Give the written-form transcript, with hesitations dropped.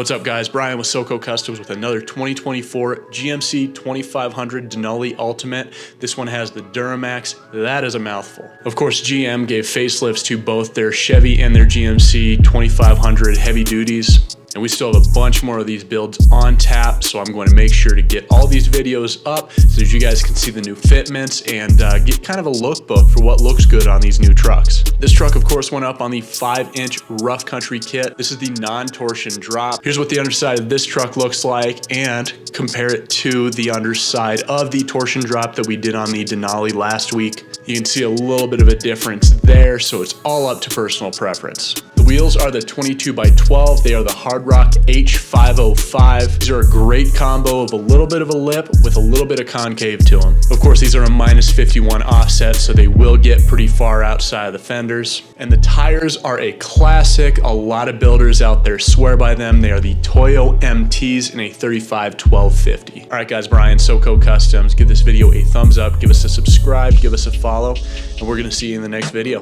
What's up guys, Brian with SoCo Customs with another 2024 GMC 2500 Denali Ultimate. This one has the Duramax, that is a mouthful. Of course GM gave facelifts to both their Chevy and their GMC 2500 heavy duties. And we still have a bunch more of these builds on tap, so I'm going to make sure to get all these videos up so that you guys can see the new fitments and get kind of a lookbook for what looks good on these new trucks. This truck, of course, went up on the 5-inch rough country kit. This is the non-torsion drop. Here's what the underside of this truck looks like, and compare it to the underside of the torsion drop that we did on the Denali last week. You can see a little bit of a difference there, so it's all up to personal preference. The wheels are the 22x12. They are the Hard Rock H505. These are a great combo of a little bit of a lip with a little bit of concave to them. Of course, these are a -51 offset, so they will get pretty far outside of the fenders. And the tires are a classic. A lot of builders out there swear by them. They are the Toyo MTs in a 35-1250. All right, guys, Brian, SoCo Customs. Give this video a thumbs up, give us a subscribe, give us a follow, and we're gonna see you in the next video.